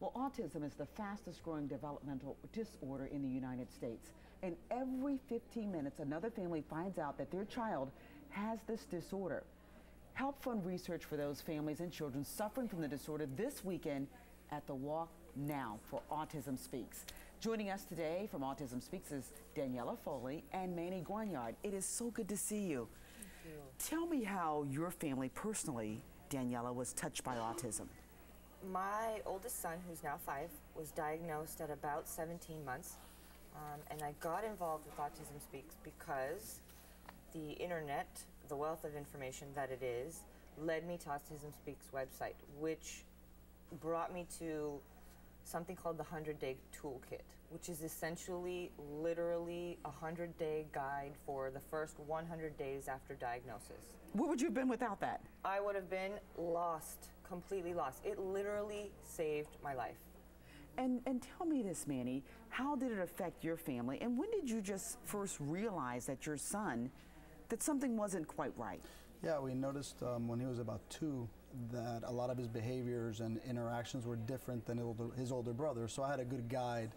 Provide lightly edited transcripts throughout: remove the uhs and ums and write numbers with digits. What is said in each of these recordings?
Well, autism is the fastest growing developmental disorder in the United States. And every 15 minutes, another family finds out that their child has this disorder. Help fund research for those families and children suffering from the disorder this weekend at the Walk Now for Autism Speaks. Joining us today from Autism Speaks is Daniela Foley and Manny Guanyard. It is so good to see you. Thank you. Tell me how your family personally, Daniela, was touched by autism. My oldest son, who's now 5, was diagnosed at about 17 months. And I got involved with Autism Speaks because the internet, the wealth of information that it is, led me to Autism Speaks website, which brought me to something called the 100-Day Toolkit, which is essentially, literally, a 100-day guide for the first 100 days after diagnosis. Where would you have been without that? I would have been lost, completely lost. It literally saved my life. And tell me this, Manny, how did it affect your family? And when did you just first realize that your son, that something wasn't quite right? Yeah, we noticed when he was about 2 that a lot of his behaviors and interactions were different than his older brother. So I had a good guide,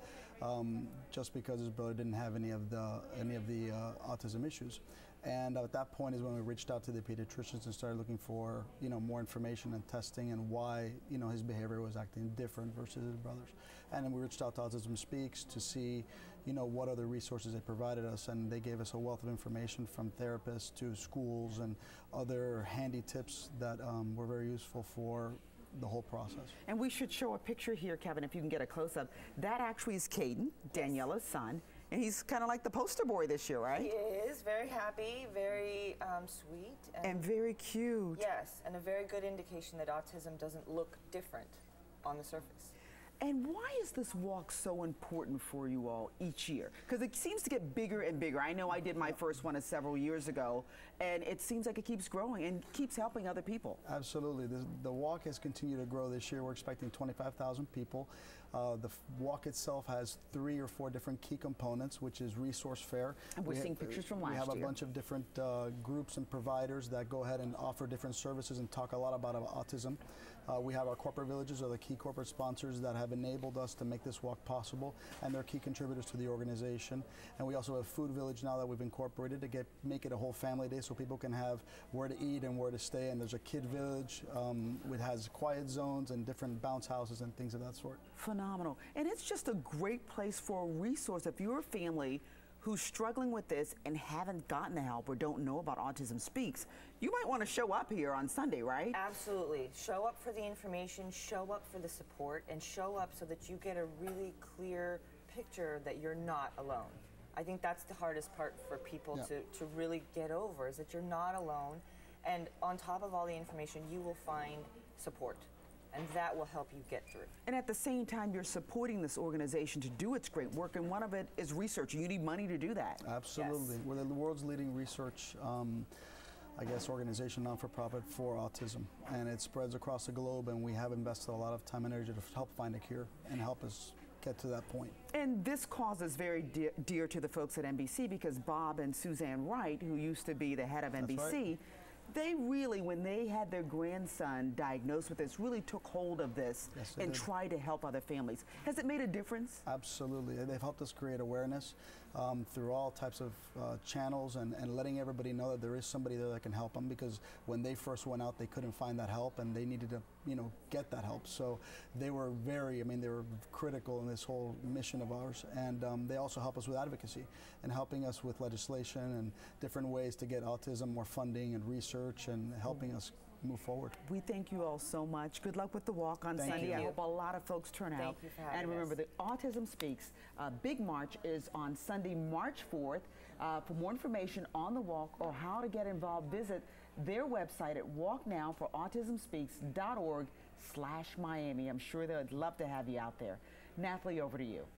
just because his brother didn't have any of the autism issues. And at that point is when we reached out to the pediatricians and started looking for more information and testing and why his behavior was acting different versus his brother's. And then we reached out to Autism Speaks to see what other resources they provided us, and they gave us a wealth of information from therapists to schools and other handy tips that were very useful for the whole process. And we should show a picture here, Kevin, if you can get a close-up. That actually is Caden, Daniela's son, and he's kind of like the poster boy this year, right? He is very happy, very sweet. And very cute. Yes, and a very good indication that autism doesn't look different on the surface. And why is this walk so important for you all each year? Because it seems to get bigger and bigger. I know I did my first one several years ago, and it seems like it keeps growing and keeps helping other people. Absolutely. The walk has continued to grow this year. We're expecting 25,000 people. The walk itself has 3 or 4 different key components, which is resource fair. And we're seeing pictures from last year. We have a bunch of different groups and providers that go ahead and offer different services and talk a lot about autism. We have our corporate villages, or the key corporate sponsors that have enabled us to make this walk possible, and they're key contributors to the organization. And we also have Food Village now that we've incorporated to make it a whole family day so people can have where to eat and where to stay. And there's a kid village which has quiet zones and different bounce houses and things of that sort. Phenomenal. And it's just a great place for a resource. If you're a family who's struggling with this and haven't gotten the help or don't know about Autism Speaks, you might want to show up here on Sunday, right? Absolutely. Show up for the information, show up for the support, and show up so that you get a really clear picture that you're not alone. I think that's the hardest part for people to really get over, is that you're not alone. And on top of all the information, you will find support. And that will help you get through. And at the same time, you're supporting this organization to do its great work, and one of it is research. You need money to do that. Absolutely. Yes. We're the world's leading research organization, non-for-profit, for autism. And it spreads across the globe, and we have invested a lot of time and energy to help find a cure and help us get to that point. And this cause is very dear to the folks at NBC, because Bob and Suzanne Wright, who used to be the head of NBC, they really, when they had their grandson diagnosed with this, really took hold of this and tried to help other families. Has it made a difference? Absolutely. They've helped us create awareness through all types of channels and letting everybody know that there is somebody there that can help them, because when they first went out, they couldn't find that help and they needed to, get that help. So they were they were critical in this whole mission of ours. And they also help us with advocacy and helping us with legislation and different ways to get autism more funding and research and helping us move forward. We thank you all so much. Good luck with the walk on Sunday. I hope a lot of folks turn out. Thank you for having And remember, the Autism Speaks big march is on Sunday, March 4th. For more information on the walk or how to get involved, visit their website at walknowforautismspeaks.org/Miami. I'm sure they'd love to have you out there. Nathalie, over to you.